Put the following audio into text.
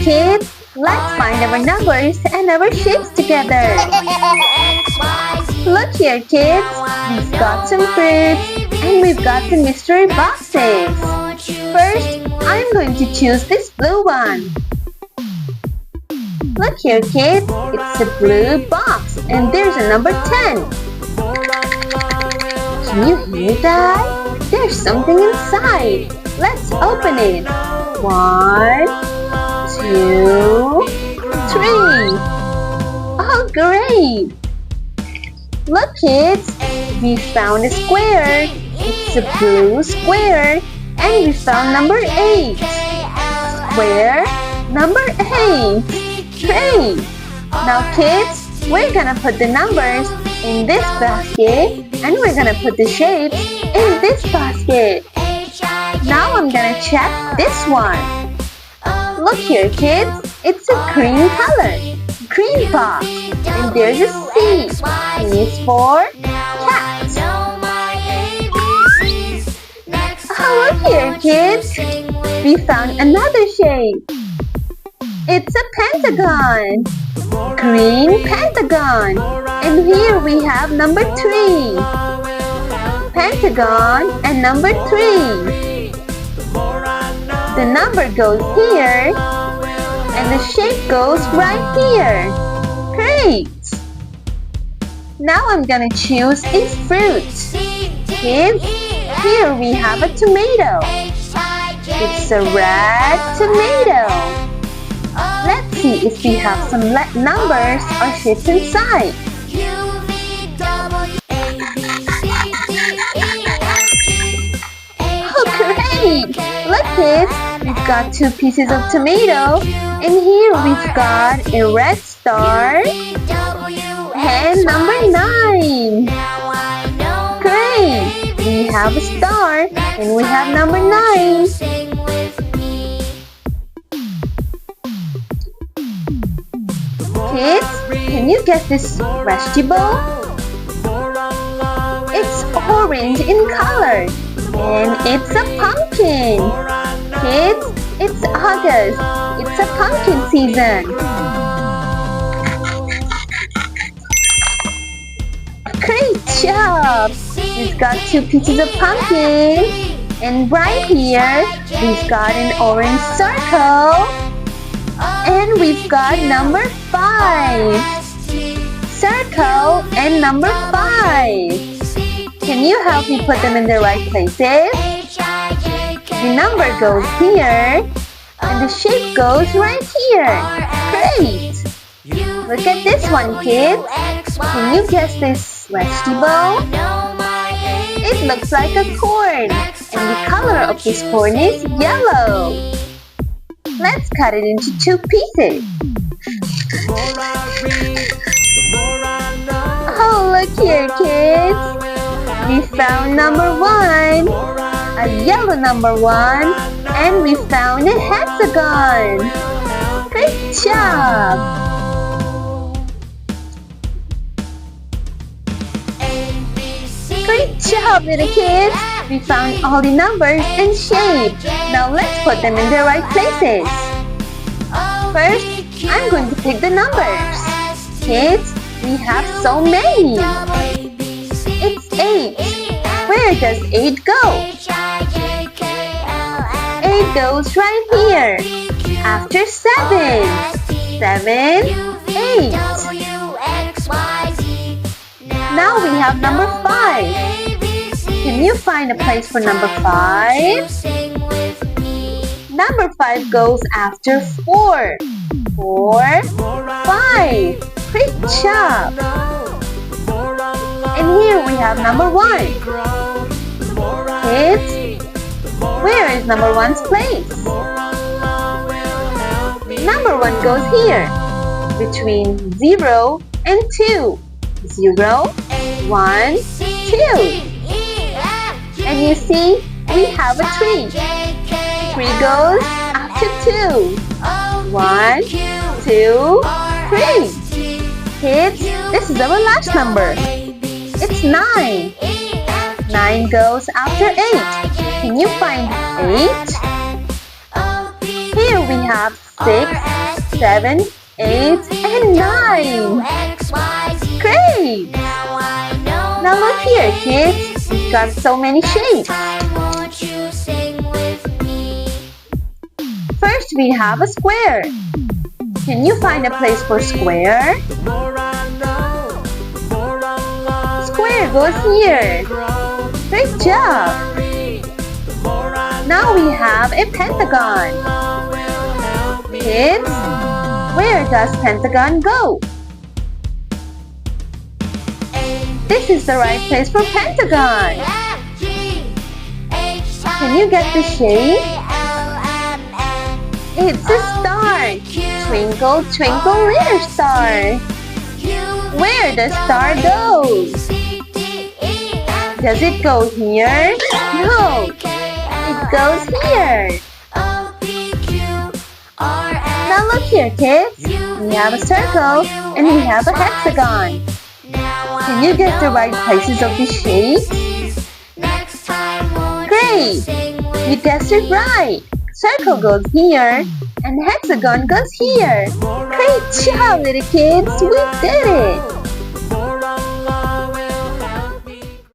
kids, let's find our numbers and our shapes together. Look here, kids. We've got some fruits and we've got some mystery boxes. First, I'm going to choose this blue one. Look here, kids. It's a blue box and there's a number 10. Can you hear that? There's something inside. Let's open it. 1, 2, 3. Oh, great! Look, kids. We found a square. It's a blue square. And we found number 8. Square number 8. Great! Now, kids, we're gonna put the numbers in this basket and we're gonna put the shapes in this basket. Now I'm gonna check this one. Look here, kids. It's a green color. Green box. And there's a C. C is for cat. Oh, look here, kids. We found another shape. It's a pentagon. Green pentagon. And here we have number 3. Pentagon and number 3. The number goes here and the shape goes right here. Great! Now I'm gonna choose a fruit. Kids, here we have a tomato. It's a red tomato. Let's see if we have some numbers or shapes inside. Oh, great! Look, kids, we've got 2 pieces of tomato, and here we've got a red star and number 9. Great! We have a star and we have number 9. Kids, can you guess this vegetable? It's orange in color and it's a pumpkin. Kids, it's August. It's a pumpkin season. Great job! We've got 2 pieces of pumpkin and right here we've got an orange circle. And we've got number 5. Circle and number 5. Can you help me put them in the right places? The number goes here and the shape goes right here. Great! Look at this one, kids. Can you guess this vegetable? It looks like a corn and the color of this corn is yellow. Let's cut it into 2 pieces. Oh, look here, kids. We found number 1, a yellow number 1, and we found a hexagon. Great job! Great job, little kids! We found all the numbers and shapes. Now let's put them in their right places. First, I'm going to pick the numbers. Kids, we have so many. It's 8. Where does 8 go? 8 goes right here. After 7. 7, 8. Now we have number 5. Can you find a place for number 5? Number 5 goes after 4. 4, 5. Great job! And here we have number 1. Kids, where is number 1's place? Number 1 goes here, between 0 and 2. 0, 1, 2. And you see, we have a 3. 3 goes after 2. 1, 2, 3. Kids, this is our last number. It's 9. 9 goes after 8. Can you find 8? Here we have 6, 7, 8, and 9. Great! Now look here, kids. We've got so many shapes. First, we have a square. Can you find a place for square? Square goes here. Great job! Now we have a pentagon. Kids, where does pentagon go? This is the right place for pentagon. Can you get the shape? It's a star. Twinkle, twinkle, little star. Where the star goes? Does it go here? No, it goes here. Now look here, kids. We have a circle and we have a hexagon. Can you get the right places of the shapes? Great! You guessed it right. Circle goes here and hexagon goes here. Great job, little kids. We did it!